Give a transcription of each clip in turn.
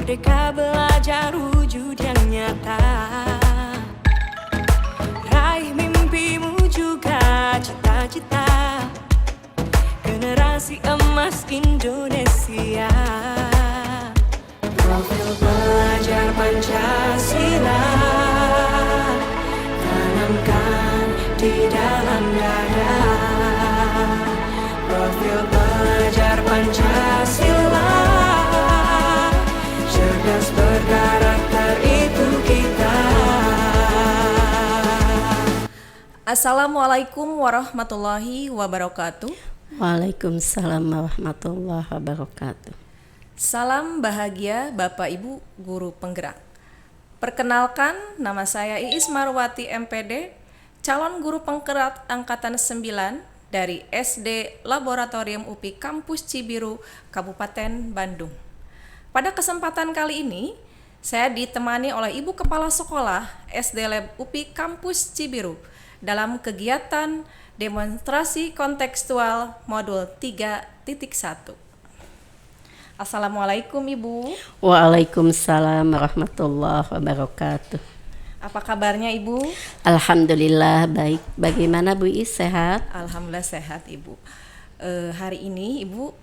Merdeka belajar wujud yang nyata. Raih mimpimu juga cita-cita. Generasi emas Indonesia. Profil pelajar Pancasila tanamkan di dalam dada. Profil pelajar Pancasila, cerdas berkarakter itu kita. Assalamualaikum warahmatullahi wabarakatuh. Waalaikumsalam warahmatullahi wabarakatuh. Salam bahagia Bapak Ibu Guru Penggerak. Perkenalkan, nama saya Iis Marwati MPD, calon guru penggerak angkatan 9 dari SD Laboratorium UPI Kampus Cibiru, Kabupaten Bandung. Pada kesempatan kali ini, saya ditemani oleh Ibu Kepala Sekolah SD Lab UPI Kampus Cibiru dalam kegiatan demonstrasi kontekstual modul 3.1. Assalamualaikum Ibu. Waalaikumsalam warahmatullahi wabarakatuh. Apa kabarnya Ibu? Alhamdulillah baik. Bagaimana Bu Is, sehat? Alhamdulillah sehat Ibu. Hari ini Ibu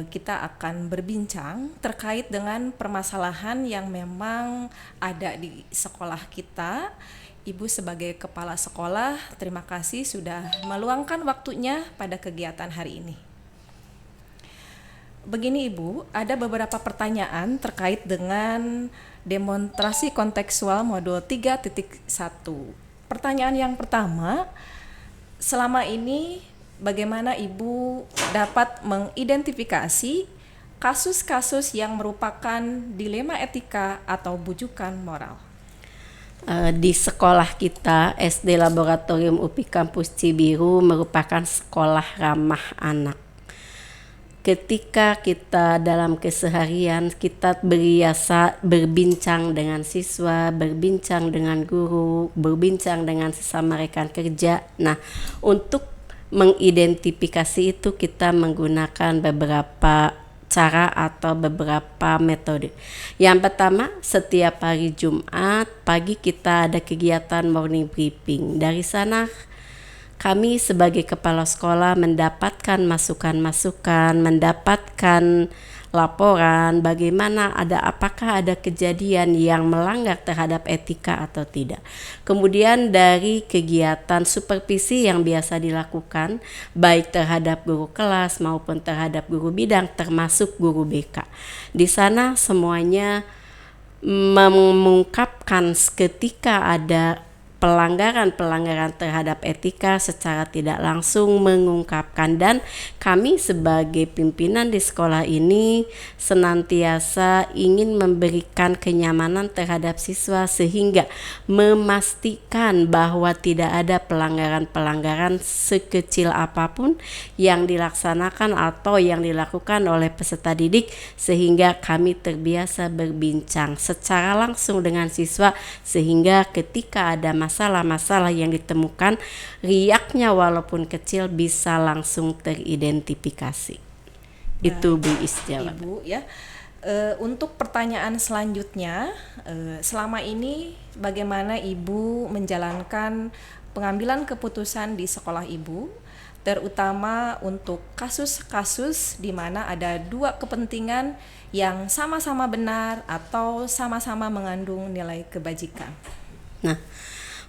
kita akan berbincang terkait dengan permasalahan yang memang ada di sekolah kita. Ibu sebagai kepala sekolah, terima kasih sudah meluangkan waktunya pada kegiatan hari ini. Begini Ibu, ada beberapa pertanyaan terkait dengan demonstrasi kontekstual modul 3.1. Pertanyaan yang pertama, selama ini bagaimana Ibu dapat mengidentifikasi kasus-kasus yang merupakan dilema etika atau bujukan moral? Di sekolah kita, SD Laboratorium UPI Kampus Cibiru merupakan sekolah ramah anak. Ketika kita dalam keseharian kita biasa berbincang dengan siswa, berbincang dengan guru, berbincang dengan sesama rekan kerja. Nah, untuk mengidentifikasi itu kita menggunakan beberapa cara atau beberapa metode. Yang pertama, setiap hari Jumat pagi kita ada kegiatan morning briefing. Dari sana kami sebagai kepala sekolah mendapatkan masukan-masukan, mendapatkan laporan bagaimana apakah ada kejadian yang melanggar terhadap etika atau tidak. Kemudian dari kegiatan supervisi yang biasa dilakukan baik terhadap guru kelas maupun terhadap guru bidang termasuk guru BK. Di sana semuanya mengungkapkan ketika ada pelanggaran terhadap etika secara tidak langsung mengungkapkan, dan kami sebagai pimpinan di sekolah ini senantiasa ingin memberikan kenyamanan terhadap siswa sehingga memastikan bahwa tidak ada pelanggaran sekecil apapun yang dilaksanakan atau yang dilakukan oleh peserta didik, sehingga kami terbiasa berbincang secara langsung dengan siswa sehingga ketika ada masalah-masalah yang ditemukan, riaknya walaupun kecil bisa langsung teridentifikasi. Itu Bu Is jawab. Ibu ya. Untuk pertanyaan selanjutnya, selama ini bagaimana Ibu menjalankan pengambilan keputusan di sekolah Ibu, terutama untuk kasus-kasus di mana ada dua kepentingan yang sama-sama benar atau sama-sama mengandung nilai kebajikan? Nah,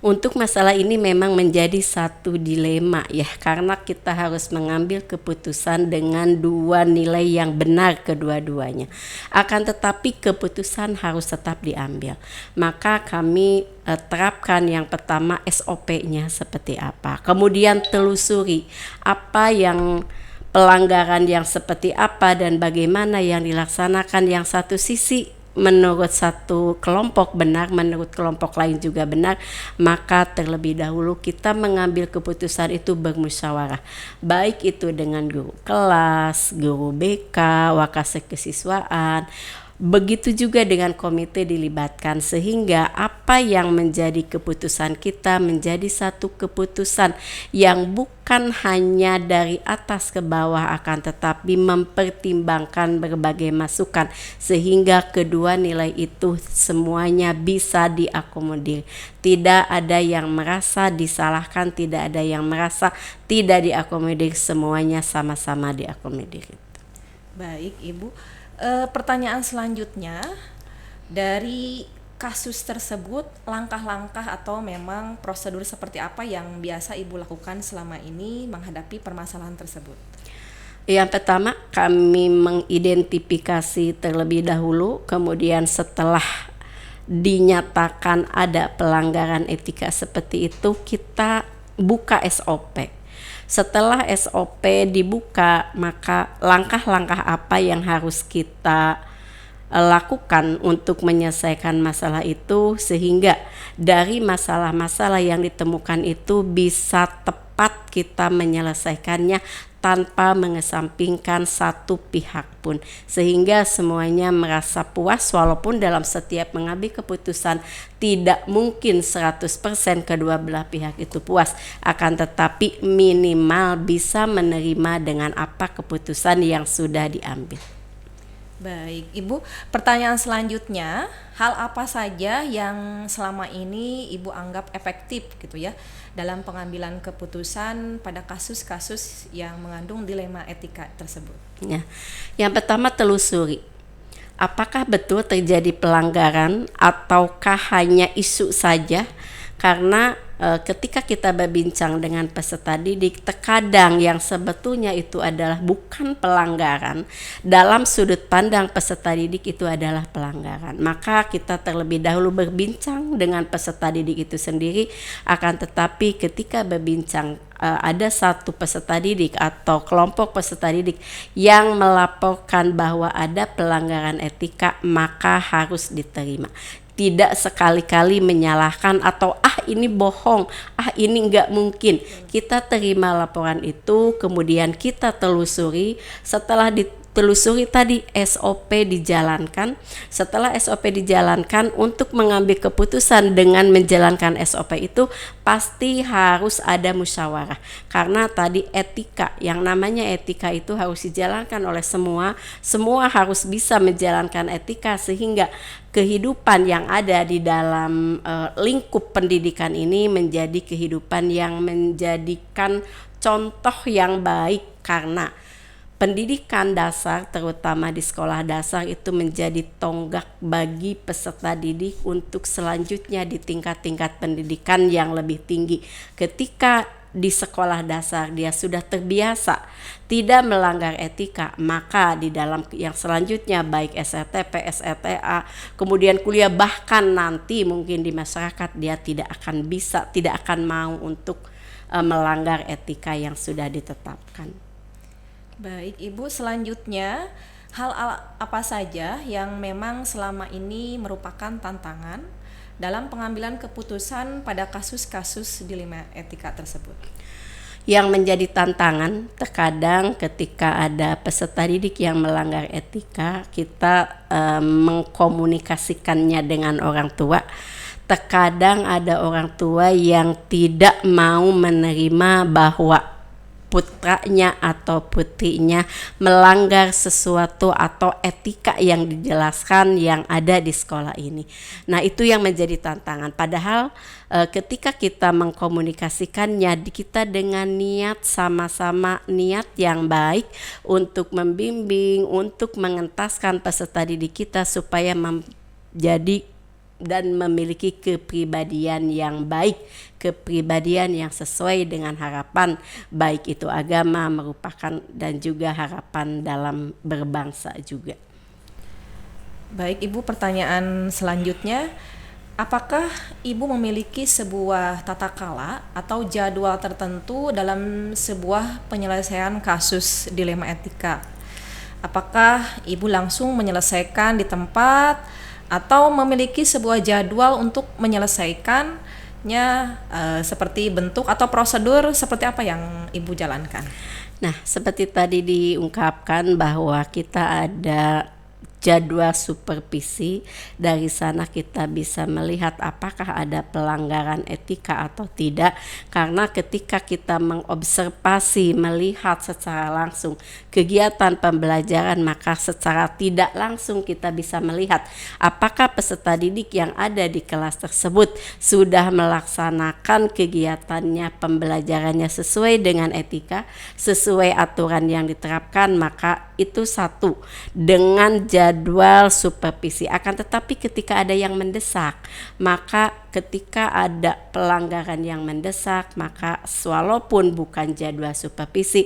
untuk masalah ini memang menjadi satu dilema ya, karena kita harus mengambil keputusan dengan dua nilai yang benar kedua-duanya. Akan tetapi keputusan harus tetap diambil. Maka kami terapkan yang pertama SOP-nya seperti apa. Kemudian telusuri apa yang pelanggaran yang seperti apa dan bagaimana yang dilaksanakan. Yang satu sisi menurut satu kelompok benar, menurut kelompok lain juga benar, maka terlebih dahulu kita mengambil keputusan itu bermusyawarah, baik itu dengan guru kelas, guru BK, wakase kesiswaan, Begitu juga dengan komite dilibatkan, sehingga apa yang menjadi keputusan kita menjadi satu keputusan yang bukan hanya dari atas ke bawah, akan tetapi mempertimbangkan berbagai masukan sehingga kedua nilai itu semuanya bisa diakomodir. Tidak ada yang merasa disalahkan, tidak ada yang merasa tidak diakomodir, semuanya sama-sama diakomodir. Baik, Ibu. Pertanyaan selanjutnya, dari kasus tersebut, langkah-langkah atau memang prosedur seperti apa yang biasa Ibu lakukan selama ini menghadapi permasalahan tersebut? Yang pertama, kami mengidentifikasi terlebih dahulu, kemudian setelah dinyatakan ada pelanggaran etika seperti itu, kita buka SOP. Setelah SOP dibuka, maka langkah-langkah apa yang harus kita lakukan untuk menyelesaikan masalah itu, sehingga dari masalah-masalah yang ditemukan itu bisa tepat kita menyelesaikannya tanpa mengesampingkan satu pihak pun, sehingga semuanya merasa puas. Walaupun dalam setiap mengambil keputusan tidak mungkin 100% kedua belah pihak itu puas, akan tetapi minimal bisa menerima dengan apa keputusan yang sudah diambil. Baik, Ibu. Pertanyaan selanjutnya, hal apa saja yang selama ini Ibu anggap efektif gitu ya dalam pengambilan keputusan pada kasus-kasus yang mengandung dilema etika tersebut? Ya. Yang pertama, telusuri. Apakah betul terjadi pelanggaran ataukah hanya isu saja? Karena ketika kita berbincang dengan peserta didik, terkadang yang sebetulnya itu adalah bukan pelanggaran, dalam sudut pandang peserta didik itu adalah pelanggaran. Maka kita terlebih dahulu berbincang dengan peserta didik itu sendiri, akan tetapi ketika berbincang ada satu peserta didik atau kelompok peserta didik yang melaporkan bahwa ada pelanggaran etika, maka harus diterima. Tidak sekali-kali menyalahkan atau ini bohong, ini enggak mungkin. Kita terima laporan itu, kemudian kita telusuri. Setelah ditelusuri tadi, SOP dijalankan. Setelah SOP dijalankan, untuk mengambil keputusan dengan menjalankan SOP itu pasti harus ada musyawarah. Karena tadi etika, yang namanya etika itu harus dijalankan oleh semua harus bisa menjalankan etika, sehingga kehidupan yang ada di dalam lingkup pendidikan ini menjadi kehidupan yang menjadikan contoh yang baik. Karena pendidikan dasar, terutama di sekolah dasar, itu menjadi tonggak bagi peserta didik untuk selanjutnya di tingkat-tingkat pendidikan yang lebih tinggi. Ketika di sekolah dasar dia sudah terbiasa tidak melanggar etika, maka di dalam yang selanjutnya baik SRTP, SRTA, kemudian kuliah, bahkan nanti mungkin di masyarakat, dia tidak akan mau untuk melanggar etika yang sudah ditetapkan. Baik, Ibu, selanjutnya hal apa saja yang memang selama ini merupakan tantangan dalam pengambilan keputusan pada kasus-kasus dilema etika tersebut? Yang menjadi tantangan terkadang ketika ada peserta didik yang melanggar etika, kita mengkomunikasikannya dengan orang tua. Terkadang ada orang tua yang tidak mau menerima bahwa putranya atau putrinya melanggar sesuatu atau etika yang dijelaskan yang ada di sekolah ini. Nah, itu yang menjadi tantangan. Padahal ketika kita mengkomunikasikannya, kita dengan niat, sama-sama niat yang baik untuk membimbing, untuk mengentaskan peserta didik kita supaya menjadi dan memiliki kepribadian yang baik, kepribadian yang sesuai dengan harapan, baik itu agama merupakan dan juga harapan dalam berbangsa juga. Baik, Ibu, pertanyaan selanjutnya, apakah Ibu memiliki sebuah tata kala atau jadwal tertentu dalam sebuah penyelesaian kasus dilema etika? Apakah Ibu langsung menyelesaikan di tempat atau memiliki sebuah jadwal untuk menyelesaikannya, seperti bentuk atau prosedur seperti apa yang Ibu jalankan? Nah, seperti tadi diungkapkan bahwa kita ada jadwal supervisi. Dari sana kita bisa melihat apakah ada pelanggaran etika atau tidak, karena ketika kita mengobservasi, melihat secara langsung kegiatan pembelajaran, maka secara tidak langsung kita bisa melihat apakah peserta didik yang ada di kelas tersebut sudah melaksanakan kegiatannya, pembelajarannya sesuai dengan etika, sesuai aturan yang diterapkan. Maka itu satu, dengan jadwal supervisi. Akan tetapi ketika ada yang mendesak, maka ketika ada pelanggaran yang mendesak, maka walaupun bukan jadwal supervisi,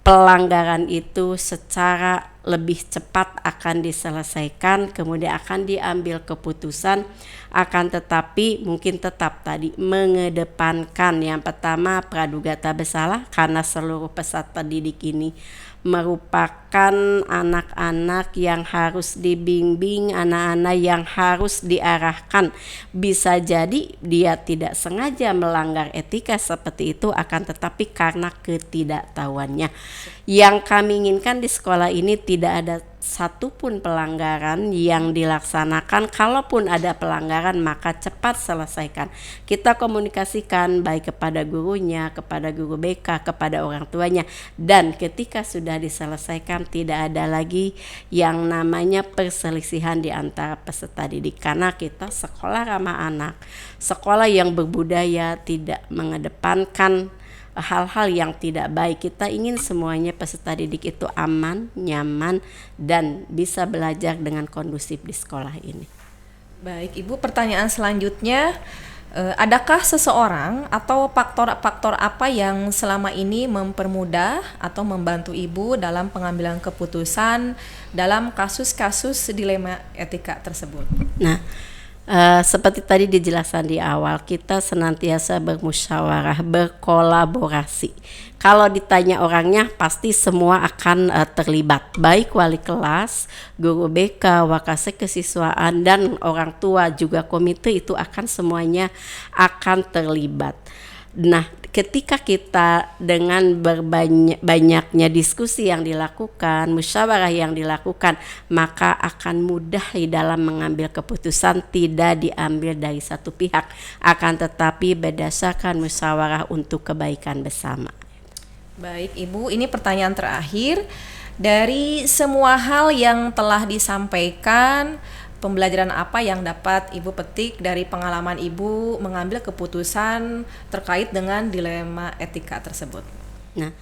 pelanggaran itu secara lebih cepat akan diselesaikan, kemudian akan diambil keputusan. Akan tetapi mungkin tetap tadi mengedepankan yang pertama praduga tak bersalah, karena seluruh peserta didik ini merupakan anak-anak yang harus dibimbing, anak-anak yang harus diarahkan. Bisa jadi dia tidak sengaja melanggar etika seperti itu, akan tetapi karena ketidaktahuannya. Yang kami inginkan di sekolah ini tidak ada satupun pelanggaran yang dilaksanakan. Kalaupun ada pelanggaran, maka cepat selesaikan. Kita komunikasikan baik kepada gurunya, kepada guru BK, kepada orang tuanya, dan ketika sudah diselesaikan tidak ada lagi yang namanya perselisihan di antara peserta didik, karena kita sekolah ramah anak, sekolah yang berbudaya, tidak mengedepankan hal-hal yang tidak baik. Kita ingin semuanya peserta didik itu aman, nyaman, dan bisa belajar dengan kondusif di sekolah ini. Baik Ibu, pertanyaan selanjutnya, adakah seseorang atau faktor-faktor apa yang selama ini mempermudah atau membantu Ibu dalam pengambilan keputusan dalam kasus-kasus dilema etika tersebut? Nah, seperti tadi dijelaskan di awal, kita senantiasa bermusyawarah, berkolaborasi. Kalau ditanya orangnya, pasti semua akan terlibat, baik wali kelas, guru BK, wakase kesiswaan, dan orang tua juga komite, itu akan semuanya akan terlibat. Nah, ketika kita dengan banyaknya diskusi yang dilakukan, musyawarah yang dilakukan, maka akan mudah di dalam mengambil keputusan, tidak diambil dari satu pihak, akan tetapi berdasarkan musyawarah untuk kebaikan bersama. Baik Ibu, ini pertanyaan terakhir. Dari semua hal yang telah disampaikan, pembelajaran apa yang dapat Ibu petik dari pengalaman Ibu mengambil keputusan terkait dengan dilema etika tersebut? Nah,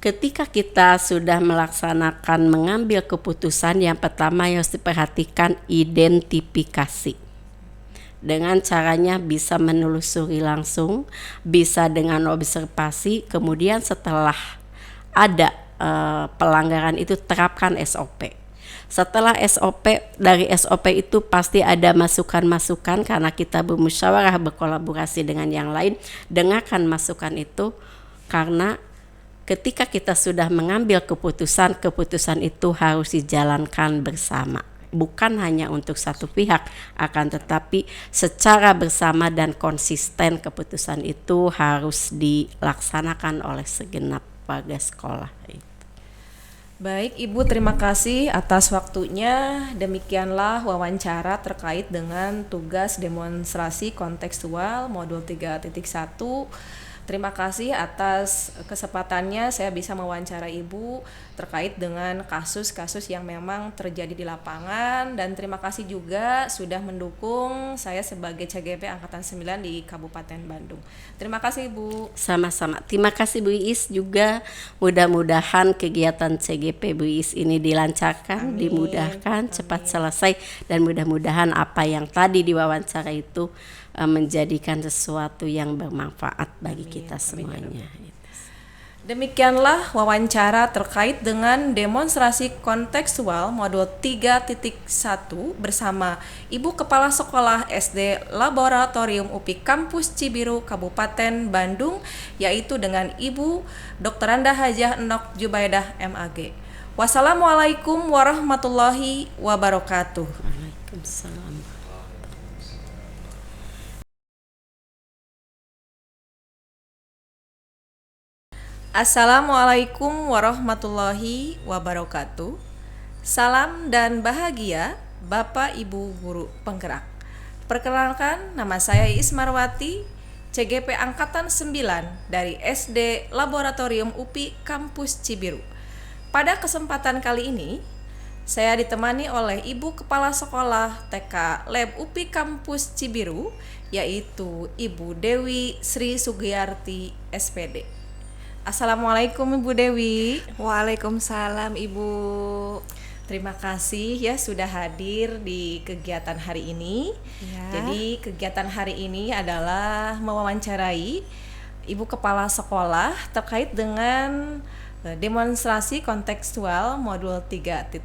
ketika kita sudah melaksanakan mengambil keputusan, yang pertama yang harus diperhatikan identifikasi. Dengan caranya bisa menelusuri langsung, bisa dengan observasi, kemudian setelah ada pelanggaran itu terapkan SOP. Setelah SOP, dari SOP itu pasti ada masukan-masukan, karena kita bermusyawarah, berkolaborasi dengan yang lain. Dengarkan masukan itu, karena ketika kita sudah mengambil keputusan, keputusan itu harus dijalankan bersama. Bukan hanya untuk satu pihak, akan tetapi secara bersama dan konsisten keputusan itu harus dilaksanakan oleh segenap warga sekolah. Baik Ibu, terima kasih atas waktunya. Demikianlah wawancara terkait dengan tugas demonstrasi kontekstual modul 3.1. Terima kasih atas kesempatannya saya bisa mewawancara Ibu terkait dengan kasus-kasus yang memang terjadi di lapangan, dan terima kasih juga sudah mendukung saya sebagai CGP Angkatan 9 di Kabupaten Bandung. Terima kasih Ibu. Sama-sama. Terima kasih Bu Iis juga. Mudah-mudahan kegiatan CGP Bu Iis ini dilancarkan, Amin. dimudahkan, cepat selesai, dan mudah-mudahan apa yang tadi diwawancara itu menjadikan sesuatu yang bermanfaat bagi kita semuanya. Demikianlah wawancara terkait dengan demonstrasi kontekstual modul 3.1 bersama Ibu Kepala Sekolah SD Laboratorium UPI Kampus Cibiru Kabupaten Bandung, yaitu dengan Ibu Dr. Anda Hajah Enok Jubaidah MAG. Wassalamualaikum warahmatullahi wabarakatuh. Waalaikumsalam. Assalamualaikum warahmatullahi wabarakatuh. Salam dan bahagia Bapak Ibu Guru Penggerak. Perkenalkan, nama saya Iis Marwati, CGP Angkatan 9 dari SD Laboratorium UPI Kampus Cibiru. Pada kesempatan kali ini, saya ditemani oleh Ibu Kepala Sekolah TK Lab UPI Kampus Cibiru, yaitu Ibu Dewi Sri Sugiyarti, SPD. Assalamualaikum Ibu Dewi. Waalaikumsalam Ibu. Terima kasih ya sudah hadir di kegiatan hari ini. Ya. Jadi kegiatan hari ini adalah mewawancarai Ibu Kepala Sekolah terkait dengan demonstrasi kontekstual modul 3.1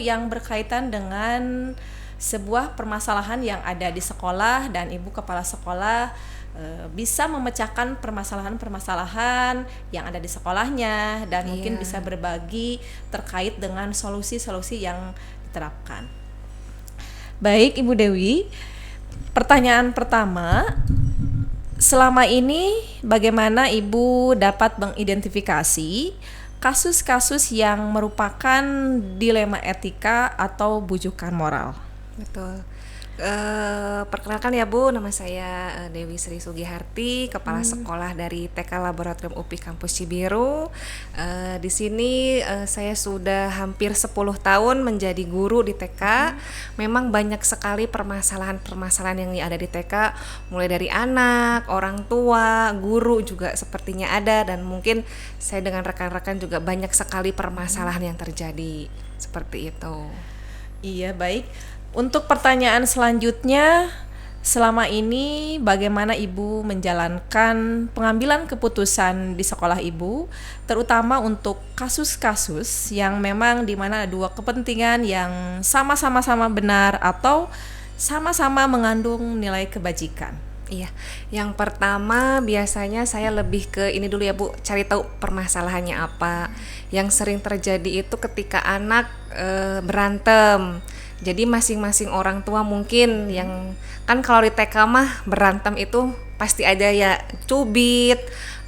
yang berkaitan dengan sebuah permasalahan yang ada di sekolah, dan Ibu Kepala Sekolah bisa memecahkan permasalahan-permasalahan yang ada di sekolahnya, dan mungkin bisa berbagi terkait dengan solusi-solusi yang diterapkan. Baik Ibu Dewi, pertanyaan pertama, selama ini bagaimana Ibu dapat mengidentifikasi kasus-kasus yang merupakan dilema etika atau bujukan moral? Betul. Perkenalkan ya Bu, nama saya Dewi Sri Sugiyarti, Kepala Sekolah dari TK Laboratorium UPI Kampus Cibiru. Di sini saya sudah hampir 10 tahun menjadi guru di TK. Memang banyak sekali permasalahan-permasalahan yang ada di TK, mulai dari anak, orang tua, guru juga sepertinya ada, dan mungkin saya dengan rekan-rekan juga banyak sekali permasalahan yang terjadi seperti itu. Iya, baik. Untuk pertanyaan selanjutnya, selama ini bagaimana Ibu menjalankan pengambilan keputusan di sekolah Ibu, terutama untuk kasus-kasus yang memang di mana ada dua kepentingan yang sama-sama benar atau sama-sama mengandung nilai kebajikan? Iya, yang pertama biasanya saya lebih ke ini dulu ya Bu, cari tahu permasalahannya apa. Yang sering terjadi itu ketika anak berantem. Jadi masing-masing orang tua mungkin yang kan kalau di TK mah berantem itu pasti ada ya cubit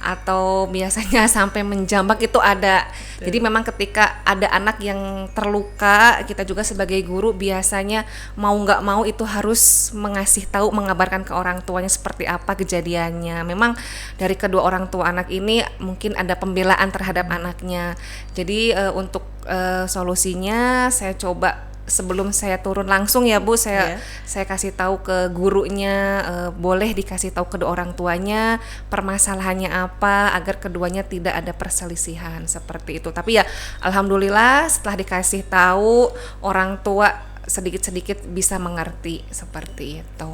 atau biasanya sampai menjambak itu ada. Jadi memang ketika ada anak yang terluka, kita juga sebagai guru biasanya mau nggak mau itu harus mengasih tahu, mengabarkan ke orang tuanya seperti apa kejadiannya. Memang dari kedua orang tua anak ini mungkin ada pembelaan terhadap anaknya. Jadi untuk solusinya saya coba sebelum saya turun langsung ya Bu, saya kasih tahu ke gurunya, boleh dikasih tahu ke orang tuanya permasalahannya apa agar keduanya tidak ada perselisihan seperti itu. Tapi ya alhamdulillah setelah dikasih tahu orang tua sedikit-sedikit bisa mengerti seperti itu.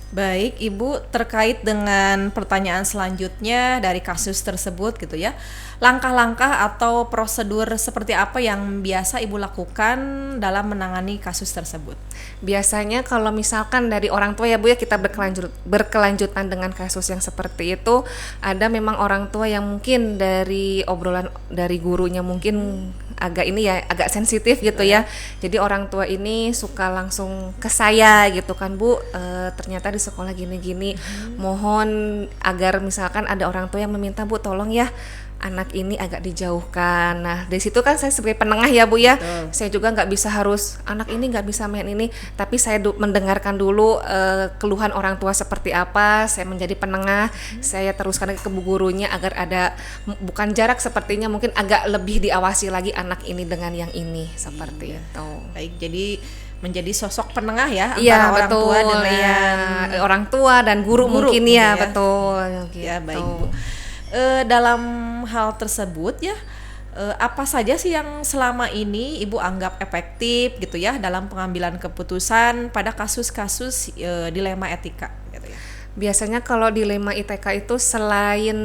Baik Ibu, terkait dengan pertanyaan selanjutnya dari kasus tersebut gitu ya, langkah-langkah atau prosedur seperti apa yang biasa Ibu lakukan dalam menangani kasus tersebut? Biasanya kalau misalkan dari orang tua ya Bu ya, kita berkelanjutan dengan kasus yang seperti itu, ada memang orang tua yang mungkin dari obrolan dari gurunya mungkin agak sensitif gitu ya. Jadi orang tua ini suka langsung ke saya gitu kan Bu, ternyata di sekolah gini-gini, mohon agar misalkan ada orang tua yang meminta Bu tolong ya anak ini agak dijauhkan. Nah dari situ kan saya sebagai penengah ya Bu ya, saya juga nggak bisa harus anak ini nggak bisa main ini, tapi saya mendengarkan dulu keluhan orang tua seperti apa, saya menjadi penengah, saya teruskan ke gurunya agar ada bukan jarak, sepertinya mungkin agak lebih diawasi lagi anak ini dengan yang ini seperti itu. Baik, jadi menjadi sosok penengah ya antara orang betul, tua dengan orang tua dan guru mungkin ya, betul gitu. Ya baik Bu. Dalam hal tersebut ya, apa saja sih yang selama ini Ibu anggap efektif gitu ya dalam pengambilan keputusan pada kasus-kasus dilema etika gitu ya? Biasanya kalau dilema ITK itu selain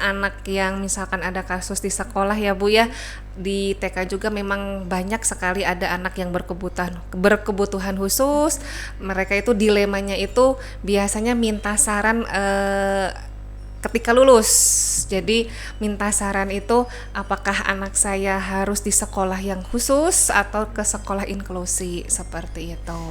anak yang misalkan ada kasus di sekolah ya Bu ya, di TK juga memang banyak sekali ada anak yang berkebutuhan khusus. Mereka itu dilemanya itu biasanya minta saran ketika lulus. Jadi minta saran itu apakah anak saya harus di sekolah yang khusus atau ke sekolah inklusi seperti itu.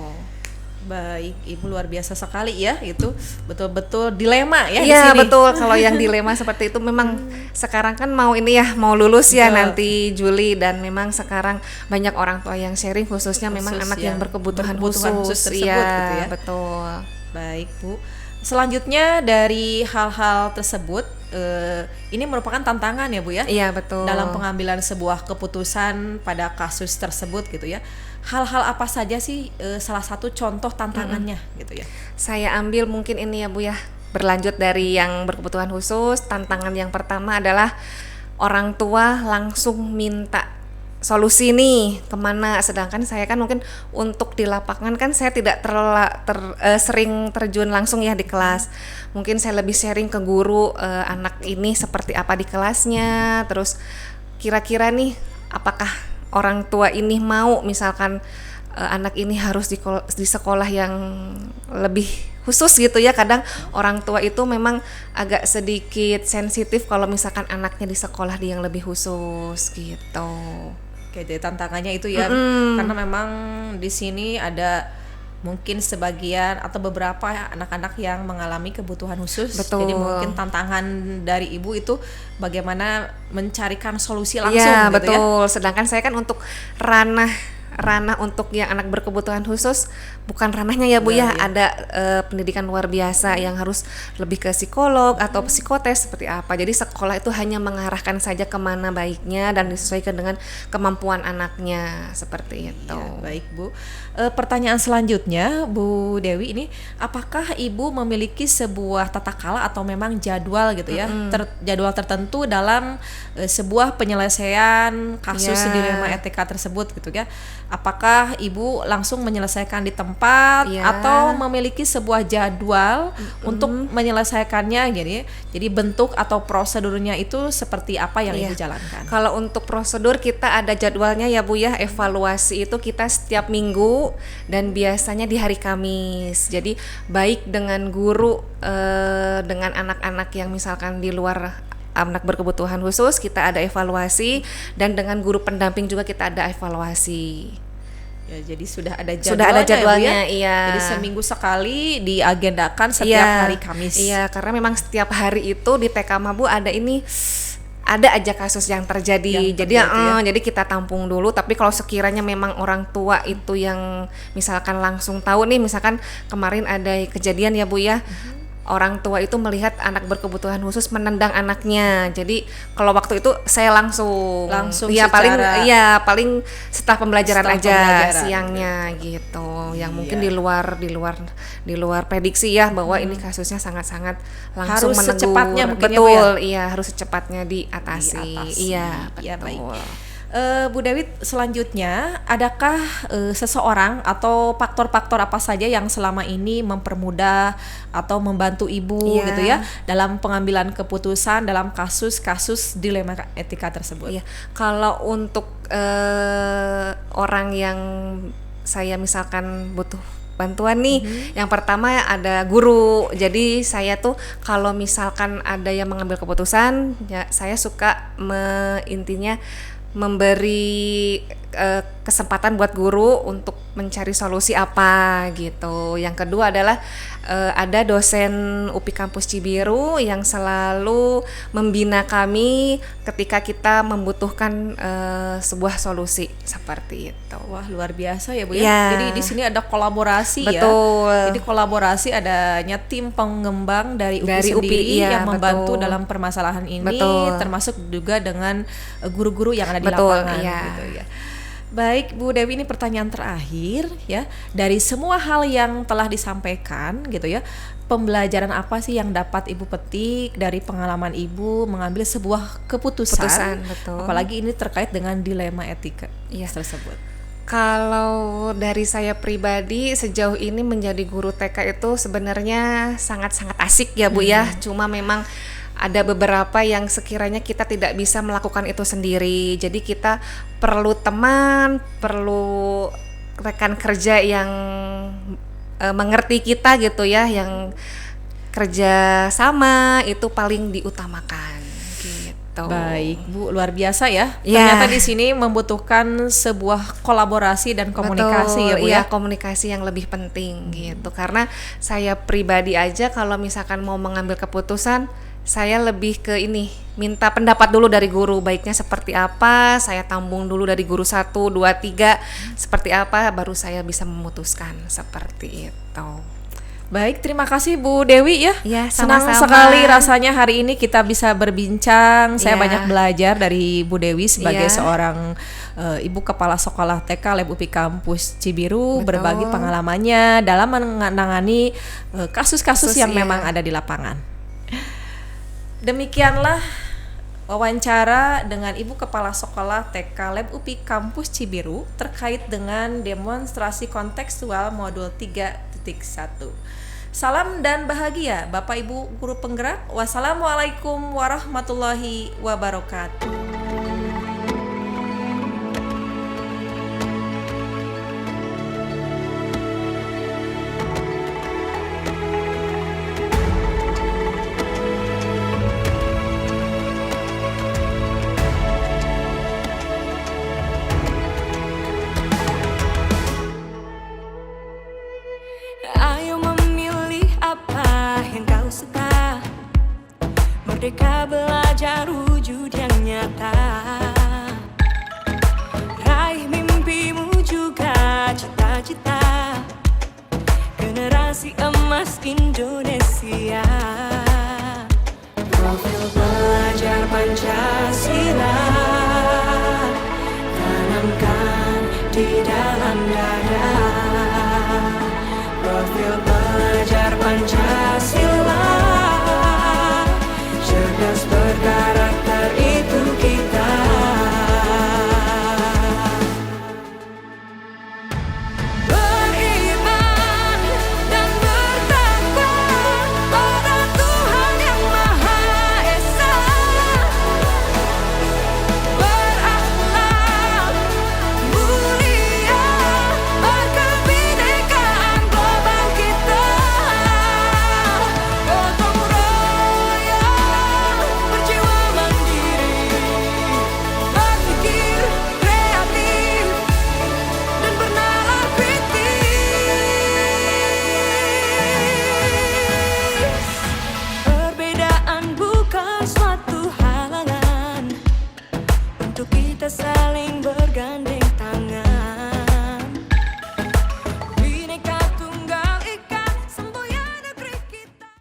Baik, Ibu luar biasa sekali ya, itu betul-betul dilema ya di Iya sini. betul, kalau yang dilema seperti itu memang sekarang kan mau ini ya, mau lulus ya Betul. nanti Juli, dan memang sekarang banyak orang tua yang sharing khususnya memang Khusus anak yang yang berkebutuhan berkebutuhan khusus khusus. tersebut Iya, gitu ya. betul. Baik Bu, selanjutnya dari hal-hal tersebut, ini merupakan tantangan ya Bu ya, Iya betul. dalam pengambilan sebuah keputusan pada kasus tersebut gitu ya. Hal-hal apa saja sih salah satu contoh tantangannya gitu ya? Saya ambil mungkin ini ya Bu ya, berlanjut dari yang berkebutuhan khusus. Tantangan yang pertama adalah orang tua langsung minta solusi nih kemana, sedangkan saya kan mungkin untuk di lapangan kan saya tidak sering terjun langsung ya di kelas. Mungkin saya lebih sharing ke guru, anak ini seperti apa di kelasnya, terus kira-kira nih apakah orang tua ini mau misalkan anak ini harus di sekolah yang lebih khusus gitu ya. Kadang orang tua itu memang agak sedikit sensitif kalau misalkan anaknya di sekolah yang lebih khusus gitu. Oke, jadi tantangannya itu ya, karena memang di sini ada mungkin sebagian atau beberapa anak-anak yang mengalami kebutuhan khusus. Betul. Jadi mungkin tantangan dari ibu itu bagaimana mencarikan solusi langsung Iya, gitu ya. betul. Sedangkan saya kan untuk ranah untuk yang anak berkebutuhan khusus bukan ranahnya ya Bu ya. Ada pendidikan luar biasa yang harus lebih ke psikolog atau psikotes seperti apa. Jadi sekolah itu hanya mengarahkan saja kemana baiknya dan disesuaikan dengan kemampuan anaknya seperti itu. Ya, baik Bu. Pertanyaan selanjutnya Bu Dewi, ini apakah Ibu memiliki sebuah tata kala atau memang jadwal gitu ya, jadwal tertentu dalam sebuah penyelesaian kasus Ya. dilema etika tersebut gitu ya? Apakah Ibu langsung menyelesaikan di tempat Ya. atau memiliki sebuah jadwal untuk menyelesaikannya, jadi bentuk atau prosedurnya itu seperti apa yang Iya. Ibu jalankan? Kalau untuk prosedur kita ada jadwalnya ya Bu ya. Evaluasi itu kita setiap minggu dan biasanya di hari Kamis. Jadi baik dengan guru, dengan anak-anak yang misalkan di luar anak berkebutuhan khusus kita ada evaluasi, dan dengan guru pendamping juga kita ada evaluasi. Ya, jadi sudah ada jadwalnya, Sudah ada jadwalnya, ya, Bu, ya? iya. Jadi seminggu sekali diagendakan setiap hari Kamis. Iya, karena memang setiap hari itu di TK Mabu ada aja kasus yang terjadi. Jadi kita tampung dulu. Tapi kalau sekiranya memang orang tua itu yang misalkan langsung tahu nih, misalkan kemarin ada kejadian ya Bu ya. Orang tua itu melihat anak berkebutuhan khusus menendang anaknya. Jadi kalau waktu itu saya langsung ya secara- paling setelah pembelajaran Setelah aja pembelajaran, siangnya gitu. Yang mungkin Iya. di luar prediksi ya bahwa ini kasusnya sangat-sangat langsung Harus menegur. secepatnya mungkin ya, Bu, Betul, ya? iya harus secepatnya diatasi. Iya, Iya, betul. baik. Bu Dewi, selanjutnya adakah seseorang atau faktor-faktor apa saja yang selama ini mempermudah atau membantu Ibu Iya. gitu ya dalam pengambilan keputusan dalam kasus-kasus dilema etika tersebut? Iya, kalau untuk orang yang saya misalkan butuh bantuan nih, yang pertama ada guru. Jadi saya tuh kalau misalkan ada yang mengambil keputusan, ya saya suka intinya memberi kesempatan buat guru untuk mencari solusi apa gitu. Yang kedua adalah ada dosen UPI Kampus Cibiru yang selalu membina kami ketika kita membutuhkan sebuah solusi seperti itu. Wah, luar biasa ya Bu ya. Ya. Jadi di sini ada kolaborasi Betul. ya. Jadi kolaborasi, adanya tim pengembang dari UPI Dari UPI, sendiri iya, yang membantu betul. dalam permasalahan ini, Betul. termasuk juga dengan guru-guru yang ada di Betul, lapangan iya. gitu ya. Baik Bu Dewi, ini pertanyaan terakhir ya. Dari semua hal yang telah disampaikan gitu ya, pembelajaran apa sih yang dapat Ibu petik dari pengalaman Ibu mengambil sebuah keputusan, Betul. apalagi ini terkait dengan dilema etika Iya. tersebut? Kalau dari saya pribadi sejauh ini menjadi guru TK itu sebenarnya sangat-sangat asik ya Bu ya. Cuma memang ada beberapa yang sekiranya kita tidak bisa melakukan itu sendiri. Jadi kita perlu teman, perlu rekan kerja yang mengerti kita gitu ya, yang kerja sama itu paling diutamakan gitu. Baik, Bu, luar biasa ya. Ya. Ternyata di sini membutuhkan sebuah kolaborasi dan komunikasi ya, Bu Betul, ya. komunikasi yang lebih penting gitu. Karena saya pribadi aja kalau misalkan mau mengambil keputusan, saya lebih ke ini, minta pendapat dulu dari guru, baiknya seperti apa, saya tambung dulu dari guru 1, 2, 3, seperti apa, baru saya bisa memutuskan, seperti itu. Baik, terima kasih Bu Dewi ya. Ya, Senang sama-sama. sekali rasanya hari ini kita bisa berbincang. Saya Ya. banyak belajar dari Bu Dewi sebagai Ya. seorang Ibu Kepala Sekolah TK Lab UPI Kampus Cibiru, Betul. berbagi pengalamannya dalam menangani kasus-kasus yang ya. memang ada di lapangan. Demikianlah wawancara dengan Ibu Kepala Sekolah TK Lab UPI Kampus Cibiru terkait dengan demonstrasi kontekstual modul 3.1. Salam dan bahagia Bapak Ibu Guru Penggerak. Wassalamualaikum warahmatullahi wabarakatuh. Ayo memilih apa yang kau suka. Merdeka belajar wujud yang nyata. Raih mimpimu juga cita-cita. Generasi emas Indonesia. Profil pelajar Pancasila tanamkan di dalam dada. Profil pelajar Pancasila cerdas berkarakter itu kita. Beriman dan bertakwa pada Tuhan yang Maha Esa. Berakhlak mulia, berkebinekaan global kita. Gotong royong, berjiwa mandiri, berpikir kreatif dan bernalar kritis. Perbedaan bukan suatu halangan untuk kita saling